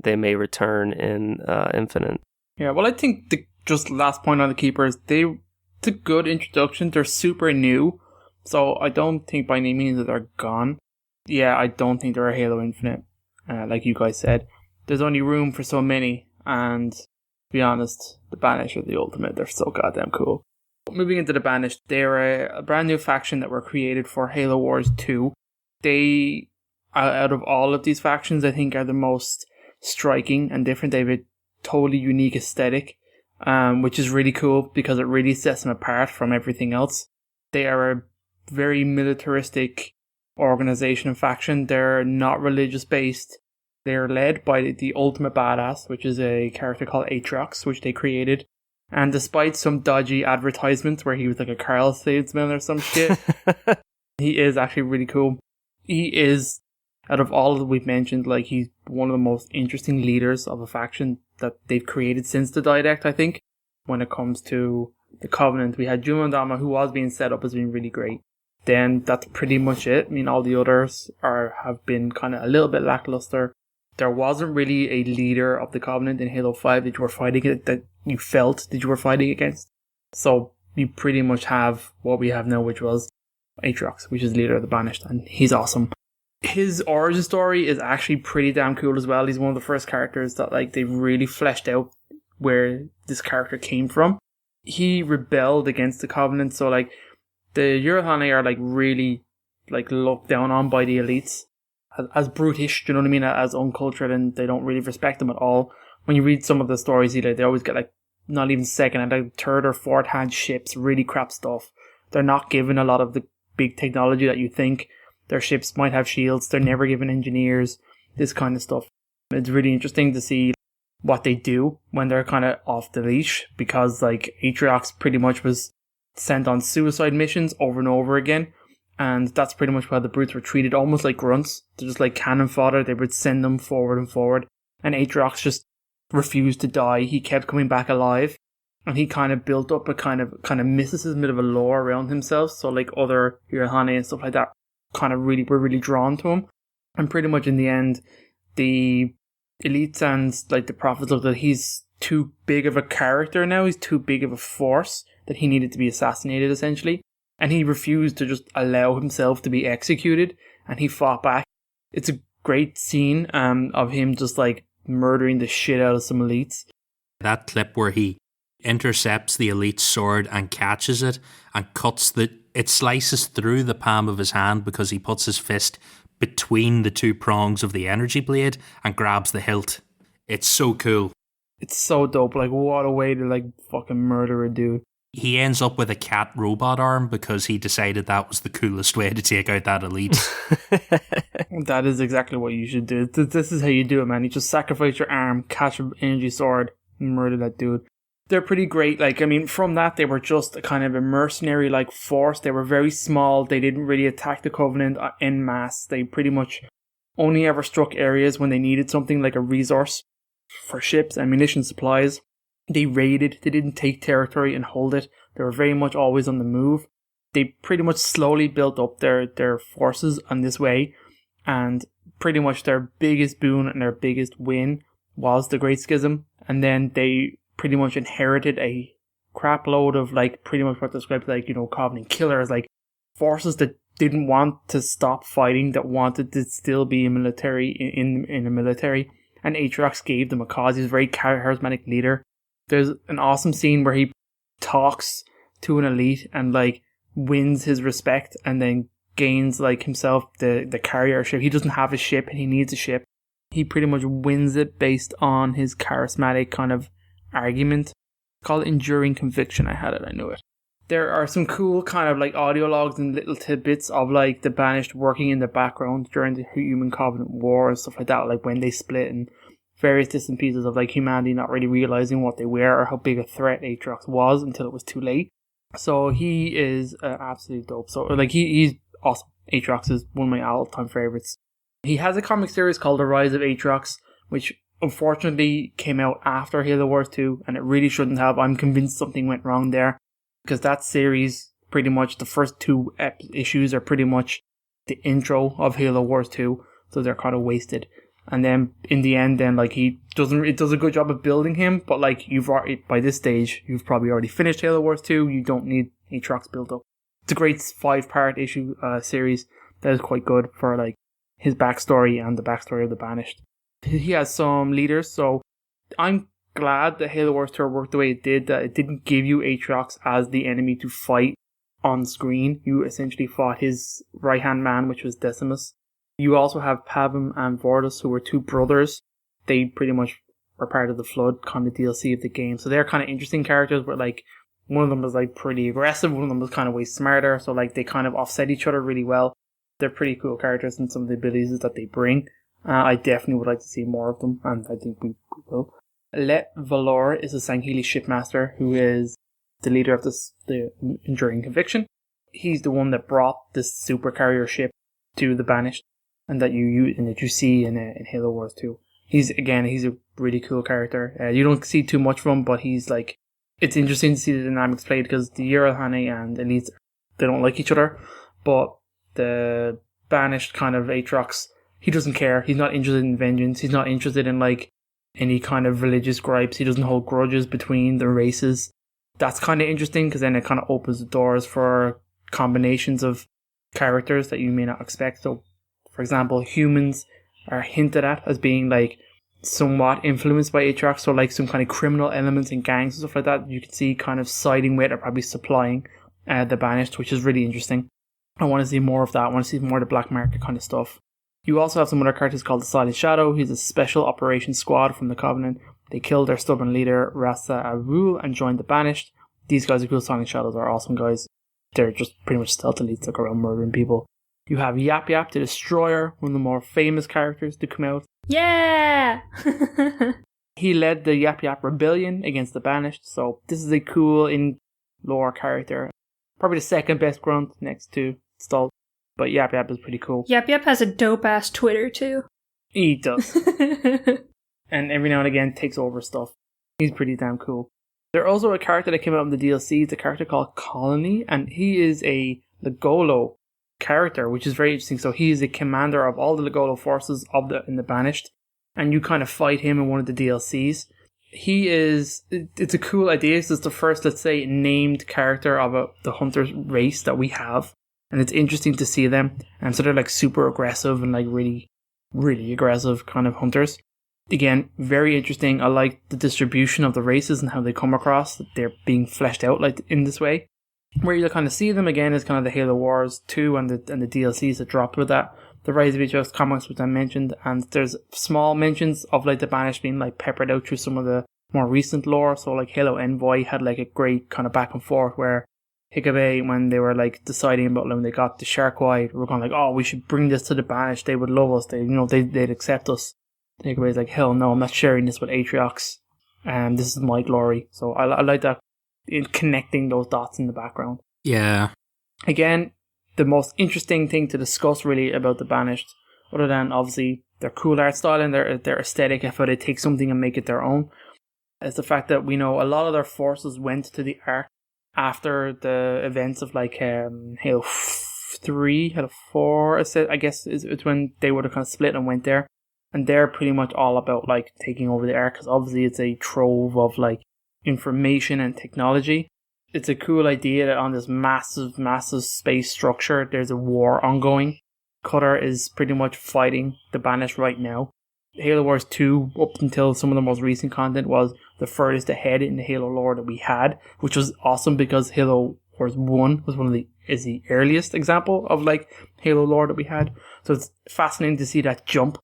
they may return in Infinite. Yeah, well, I think just last point on the Keepers, it's a good introduction. They're super new, so I don't think by any means that they're gone. Yeah, I don't think they're a Halo Infinite, like you guys said. There's only room for so many, and to be honest, the Banished are the ultimate. They're so goddamn cool. Moving into the Banished, they're a brand new faction that were created for Halo Wars 2. They, out of all of these factions, I think are the most striking and different. They have a totally unique aesthetic, which is really cool because it really sets them apart from everything else. They are a very militaristic organization and faction. They're not religious based. They're led by the ultimate badass, which is a character called Aatrox, which they created. And despite some dodgy advertisements where he was like a car salesman or some shit, he is actually really cool. He is, out of all that we've mentioned, like he's one of the most interesting leaders of a faction that they've created since the Didact, I think. When it comes to the Covenant, we had Mdama, who was being set up as being really great. Then that's pretty much it. I mean, all the others have been kind of a little bit lackluster. There wasn't really a leader of the Covenant in Halo 5 that you were fighting, that you felt that you were fighting against. So you pretty much have what we have now, which was Aatrox, which is leader of the Banished, and he's awesome. His origin story is actually pretty damn cool as well. He's one of the first characters that like they've really fleshed out where this character came from. He rebelled against the Covenant, so like the Urahane are like really like looked down on by the elites as brutish, do you know what I mean? As uncultured, and they don't really respect them at all. When you read some of the stories, they always get like not even second and like third or fourth hand ships, really crap stuff. They're not given a lot of the big technology that you think. Their ships might have shields. They're never given engineers, this kind of stuff. It's really interesting to see what they do when they're kind of off the leash, because like Aatrox pretty much was sent on suicide missions over and over again. And that's pretty much why the brutes were treated almost like grunts. They're just like cannon fodder. They would send them forward and forward. And Aatrox just refused to die. He kept coming back alive. And he kind of built up a kind of mysticism, bit of a lore around himself. So like other Urahane and stuff like that kind of were really drawn to him. And pretty much in the end, the elites and like the prophets looked that he's too big of a character now. He's too big of a force that he needed to be assassinated essentially. And he refused to just allow himself to be executed, and he fought back. It's a great scene of him just like murdering the shit out of some elites. That clip where he intercepts the elite's sword and catches it and it slices through the palm of his hand because he puts his fist between the two prongs of the energy blade and grabs the hilt. It's so cool. It's so dope. Like, what a way to like fucking murder a dude. He ends up with a cat robot arm because he decided that was the coolest way to take out that elite. That is exactly what you should do. This is how you do it, man. You just sacrifice your arm, catch an energy sword, and murder that dude. They're pretty great. Like, I mean, from that, they were just a kind of a mercenary like force. They were very small. They didn't really attack the Covenant en masse. They pretty much only ever struck areas when they needed something like a resource for ships and munition supplies. They raided. They didn't take territory and hold it. They were very much always on the move. They pretty much slowly built up their forces on this way, and pretty much their biggest boon and their biggest win was the Great Schism. And then they pretty much inherited a crap load of like pretty much what described like, you know, Covenant killers, like forces that didn't want to stop fighting, that wanted to still be a military in the military. And Aatrox gave them a cause. He's a very charismatic leader. There's an awesome scene where he talks to an elite and like wins his respect and then gains like himself the carrier ship. He doesn't have a ship and he needs a ship. He pretty much wins it based on his charismatic kind of argument. Call it enduring conviction. I had it, I knew it. There are some cool kind of like audio logs and little tidbits of like the Banished working in the background during the Human Covenant War and stuff like that, like when they split, and various distant pieces of like humanity not really realizing what they were or how big a threat Aatrox was until it was too late. So he is absolutely dope. So like he's awesome. Aatrox is one of my all-time favorites. He has a comic series called The Rise of Aatrox, which unfortunately came out after Halo Wars 2, and it really shouldn't have. I'm convinced something went wrong there, because that series, pretty much the first two issues are pretty much the intro of Halo Wars 2, so they're kind of wasted. And then in the end, then like it does a good job of building him, but like you've already, by this stage, you've probably already finished Halo Wars 2. You don't need Aatrox build up. It's a great 5-part issue series that is quite good for like his backstory and the backstory of the Banished. He has some leaders, so I'm glad that Halo Wars 2 worked the way it did, that it didn't give you Aatrox as the enemy to fight on screen. You essentially fought his right-hand man, which was Decimus. You also have Pavum and Vortus, who were two brothers. They pretty much were part of the Flood kind of DLC of the game. So they're kind of interesting characters, but like one of them was like pretty aggressive, one of them was kind of way smarter. So like they kind of offset each other really well. They're pretty cool characters and some of the abilities that they bring. I definitely would like to see more of them, and I think we will. Let Valor is a Sanghelios shipmaster who is the leader of the Enduring Conviction. He's the one that brought this super carrier ship to the Banished, and that you see in Halo Wars 2. He's a really cool character. You don't see too much from him, but he's like, it's interesting to see the dynamics played, because the Uralhane and Elites, they don't like each other, but the Banished kind of Aatrox, he doesn't care. He's not interested in vengeance. He's not interested in like any kind of religious gripes. He doesn't hold grudges between the races. That's kind of interesting, because then it kind of opens the doors for combinations of characters that you may not expect. So, for example, humans are hinted at as being like somewhat influenced by Aatrox, so like some kind of criminal elements and gangs and stuff like that. You can see kind of siding with or probably supplying the Banished, which is really interesting. I want to see more of that. I want to see more of the black market kind of stuff. You also have some other characters called the Silent Shadow. He's a special operations squad from the Covenant. They killed their stubborn leader, Rasa Arul, and joined the Banished. These guys are cool. Silent Shadows are awesome guys. They're just pretty much stealth elites that go around murdering people. You have Yap Yap the Destroyer, one of the more famous characters to come out. Yeah! He led the Yap Yap Rebellion against the Banished, so this is a cool in-lore character. Probably the second best grunt next to Stalt, but Yap Yap is pretty cool. Yap Yap has a dope-ass Twitter, too. He does. And every now and again takes over stuff. He's pretty damn cool. There's also a character that came out in the DLC, it's a character called Colony, and he is a Legolo character, which is very interesting. So he is the commander of all the Legolo forces in the Banished, and you kind of fight him in one of the DLCs. It's a cool idea. This is the first, let's say, named character of the hunter race that we have, and it's interesting to see them. And so they're like super aggressive and like really, really aggressive kind of hunters. Again, very interesting. I like the distribution of the races and how they come across, that they're being fleshed out like in this way. Where you kind of see them again is kind of the Halo Wars 2 and the DLCs that dropped with that. The Rise of Aatrox comics, which I mentioned, and there's small mentions of like the Banished being like peppered out through some of the more recent lore. So like Halo Envoy had like a great kind of back and forth where Hikabe, when they were like deciding about when they got the Sharkwide, were kind of like, oh, we should bring this to the Banished. They would love us. They'd accept us. Hikabe's like, hell no, I'm not sharing this with Aatrox. This is my glory. So I like that, in connecting those dots in the background. Yeah. Again, the most interesting thing to discuss really about the Banished, other than obviously their cool art style and their aesthetic, if they take something and make it their own, is the fact that we know a lot of their forces went to the Ark after the events of like Halo 3, Halo 4, I guess it's when they would have kind of split and went there. And they're pretty much all about like taking over the Ark, because obviously it's a trove of like information and technology. It's a cool idea that on this massive space structure, there's a war ongoing. Qatar is pretty much fighting the Banished right now. Halo Wars 2, up until some of the most recent content, was the furthest ahead in the Halo lore that we had, which was awesome because Halo Wars 1 was is the earliest example of like Halo lore that we had. So it's fascinating to see that jump.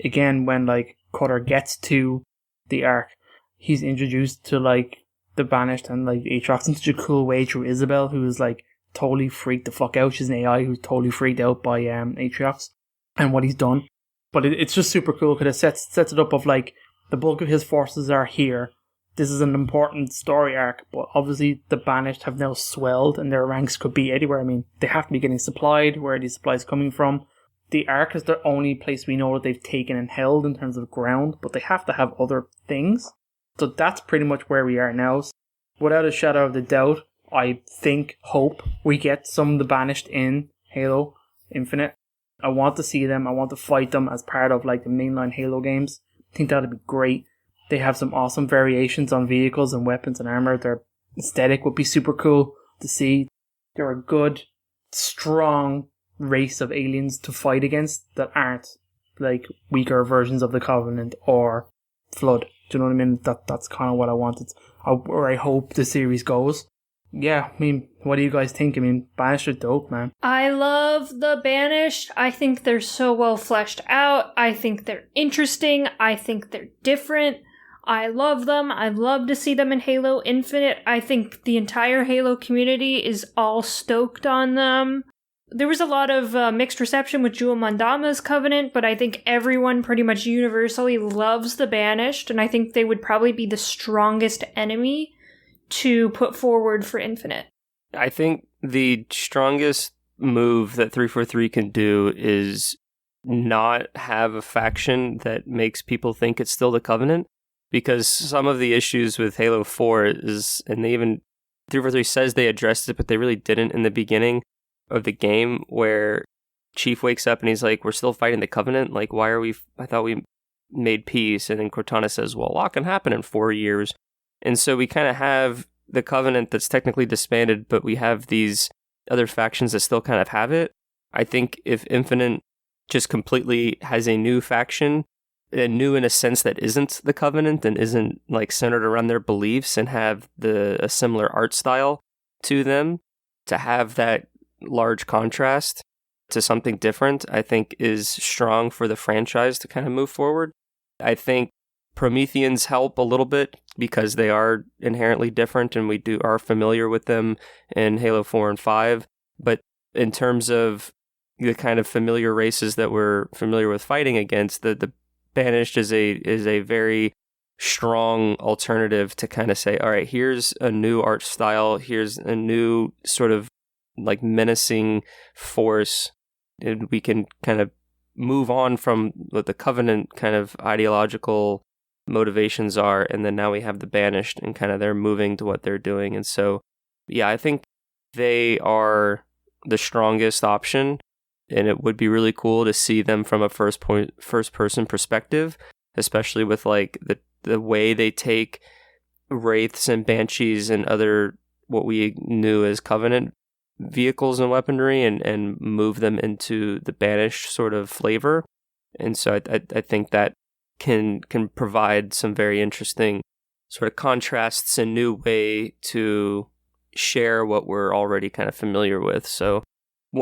Again, when like Qatar gets to the Ark, he's introduced to like the Banished and like Aatrox in such a cool way through Isabel, who's like totally freaked the fuck out. She's an AI who's totally freaked out by Aatrox and what he's done. But it's just super cool because it sets it up of like the bulk of his forces are here. this is an important story arc, but obviously the Banished have now swelled and their ranks could be anywhere. I mean, they have to be getting supplied. Where are these supplies coming from? The Ark is the only place we know that they've taken and held in terms of ground, but they have to have other things. So that's pretty much where we are now. Without a shadow of a doubt, I hope we get some of the Banished in Halo Infinite. I want to see them. I want to fight them as part of like the mainline Halo games. I think that'd be great. They have some awesome variations on vehicles and weapons and armor. Their aesthetic would be super cool to see. They're a good, strong race of aliens to fight against that aren't like weaker versions of the Covenant or Flood. Do you know what I mean? That's kind of what I wanted, or I hope the series goes. Yeah, I mean, what do you guys think? I mean, Banished are dope, man. I love the Banished. I think they're so well fleshed out. I think they're interesting. I think they're different. I love them. I'd love to see them in Halo Infinite. I think the entire Halo community is all stoked on them. There was a lot of mixed reception with Jewel Mdama's Covenant, but I think everyone pretty much universally loves the Banished, and I think they would probably be the strongest enemy to put forward for Infinite. I think the strongest move that 343 can do is not have a faction that makes people think it's still the Covenant, because some of the issues with Halo 4 is, and they even, 343 says they addressed it, but they really didn't in the beginning of the game, where Chief wakes up and he's like, we're still fighting the Covenant? Like, why are we, I thought we made peace. And then Cortana says, well, a lot can happen in 4 years. And so we kind of have the Covenant that's technically disbanded, but we have these other factions that still kind of have it. I think if Infinite just completely has a new faction, new in a sense that isn't the Covenant and isn't like centered around their beliefs and have a similar art style to them, to have that large contrast to something different, I think is strong for the franchise to kind of move forward. I think Prometheans help a little bit because they are inherently different and we are familiar with them in Halo 4 and 5. But in terms of the kind of familiar races that we're familiar with fighting against, the Banished is a very strong alternative to kind of say, all right, here's a new art style, here's a new sort of like menacing force, and we can kind of move on from what the Covenant kind of ideological motivations are, and then now we have the Banished and kind of they're moving to what they're doing. And so yeah, I think they are the strongest option, and it would be really cool to see them from a first person perspective, especially with like the way they take Wraiths and Banshees and other what we knew as Covenant vehicles and weaponry and move them into the Banished sort of flavor. And so I think that can provide some very interesting sort of contrasts and new way to share what we're already kind of familiar with. So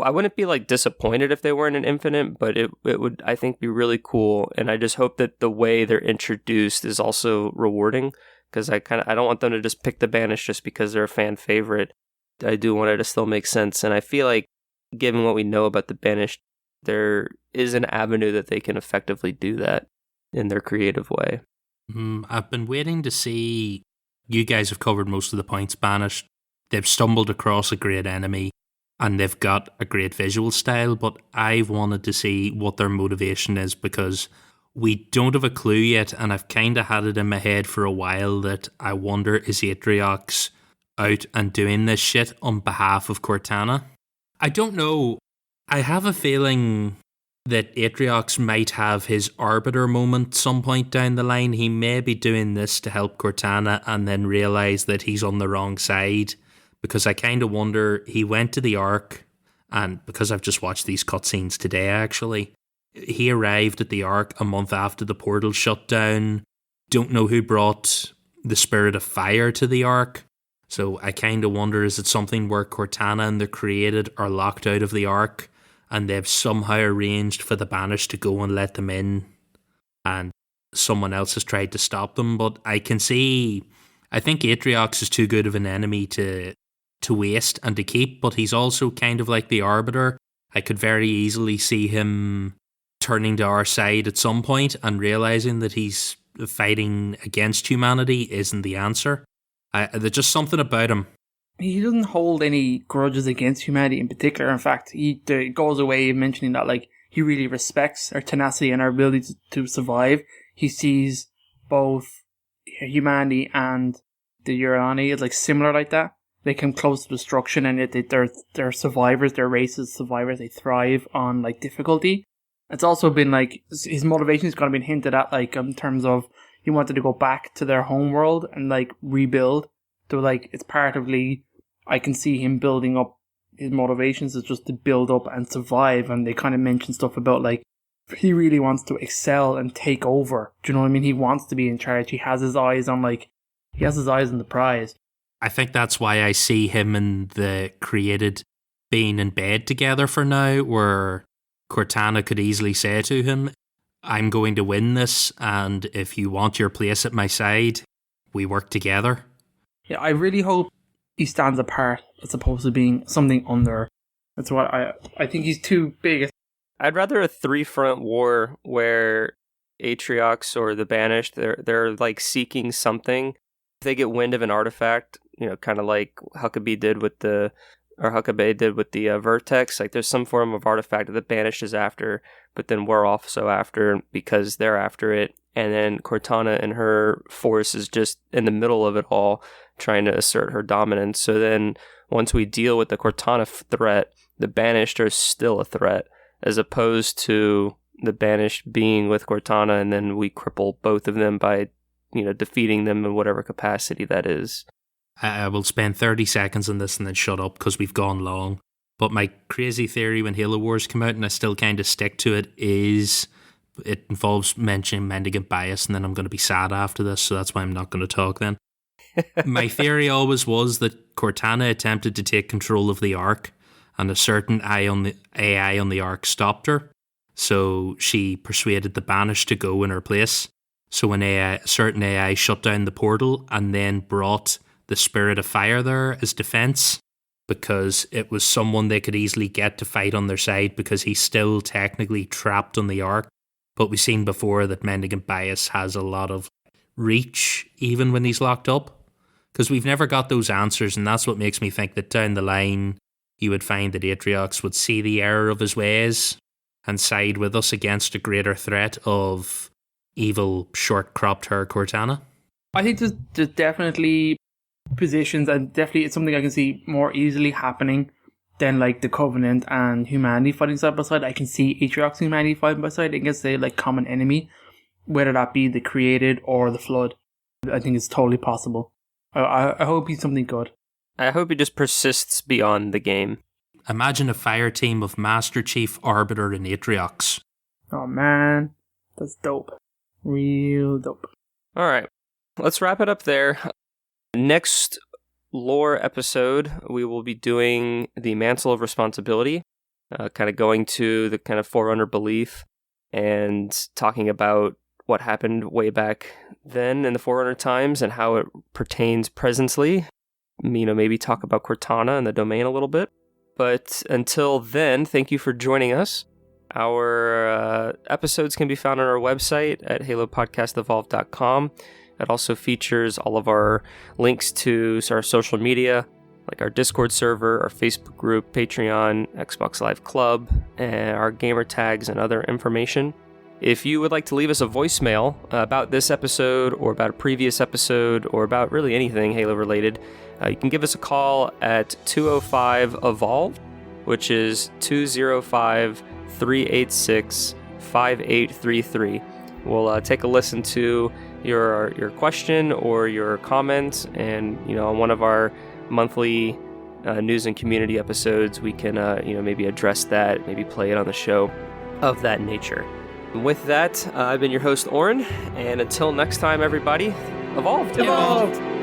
I wouldn't be like disappointed if they weren't an Infinite, but it would, I think, be really cool. And I just hope that the way they're introduced is also rewarding, because I don't want them to just pick the Banished just because they're a fan favorite. I do want it to still make sense. And I feel like, given what we know about the Banished, there is an avenue that they can effectively do that in their creative way. I've been waiting to see, you guys have covered most of the points. Banished, they've stumbled across a great enemy and they've got a great visual style, but I've wanted to see what their motivation is, because we don't have a clue yet, and I've kind of had it in my head for a while that I wonder, is Atriox out and doing this shit on behalf of Cortana? I don't know. I have a feeling that Atriox might have his Arbiter moment some point down the line. He may be doing this to help Cortana and then realise that he's on the wrong side, because I kind of wonder, he went to the Ark, and because I've just watched these cutscenes today actually, he arrived at the Ark a month after the portal shut down. Don't know who brought the Spirit of Fire to the Ark. So I kind of wonder, is it something where Cortana and the Created are locked out of the Ark and they've somehow arranged for the Banished to go and let them in, and someone else has tried to stop them? But I can see, I think Atriox is too good of an enemy to waste and to keep, but he's also kind of like the Arbiter. I could very easily see him turning to our side at some point and realising that he's fighting against humanity isn't the answer. There's just something about him. He doesn't hold any grudges against humanity in particular. In fact, he goes away mentioning that like he really respects our tenacity and our ability to survive. He sees both humanity and the Urani as like similar like that. They come close to destruction, and yet they're survivors. They're races survivors. They thrive on like difficulty. It's also been like his motivation is kind of been hinted at, like in terms of he wanted to go back to their home world and like rebuild. So like it's part of I can see him building up his motivations is just to build up and survive. And they kind of mention stuff about like he really wants to excel and take over. Do you know what I mean? He wants to be in charge. He has his eyes on the prize. I think that's why I see him and the created being in bed together for now, where Cortana could easily say to him, I'm going to win this, and if you want your place at my side, we work together. Yeah, I really hope he stands apart as opposed to being something under. That's what I think he's too big. I'd rather a three-front war where Atriox or the Banished, they're like seeking something. If they get wind of an artifact, kind of like Huckabee did with the Vertex, like there's some form of artifact that the Banished is after, but then we're also after because they're after it. And then Cortana and her force is just in the middle of it all, trying to assert her dominance. So then once we deal with the Cortana threat, the Banished are still a threat, as opposed to the Banished being with Cortana and then we cripple both of them by defeating them in whatever capacity that is. I will spend 30 seconds on this and then shut up because we've gone long. But my crazy theory when Halo Wars came out, and I still kind of stick to it, is it involves mentioning mendicant bias, and then I'm going to be sad after this, so that's why I'm not going to talk then. My theory always was that Cortana attempted to take control of the Ark, and a certain AI on the Ark stopped her. So she persuaded the Banished to go in her place. So a certain AI shut down the portal and then brought the Spirit of Fire there as defense, because it was someone they could easily get to fight on their side because he's still technically trapped on the Ark. But we've seen before that Mendicant Bias has a lot of reach even when he's locked up, because we've never got those answers, and that's what makes me think that down the line you would find that Atriox would see the error of his ways and side with us against a greater threat of evil short-cropped hair Cortana. I think there's definitely positions, and definitely it's something I can see more easily happening than like the Covenant and humanity fighting side by side. I can see Atriox and humanity fighting by side against a like common enemy, whether that be the Created or the Flood. I think it's totally possible. I hope he's something good. I hope he just persists beyond the game. Imagine a fire team of Master Chief, Arbiter, and Atriox. Oh man, that's dope. Real dope. All right, let's wrap it up there. Next lore episode, we will be doing the Mantle of Responsibility, kind of going to the kind of Forerunner belief and talking about what happened way back then in the Forerunner times and how it pertains presently. Maybe talk about Cortana and the domain a little bit. But until then, thank you for joining us. Our episodes can be found on our website at halopodcastevolve.com. It also features all of our links to our social media, like our Discord server, our Facebook group, Patreon, Xbox Live Club, and our gamer tags and other information. If you would like to leave us a voicemail about this episode or about a previous episode or about really anything Halo related, you can give us a call at 205-EVOLVE, which is 205-386-5833. We'll take a listen to your question or your comment, and on one of our monthly news and community episodes, we can maybe address that, maybe play it on the show of that nature. And with that, I've been your host, Oren, and until next time, everybody, evolved! Evolved!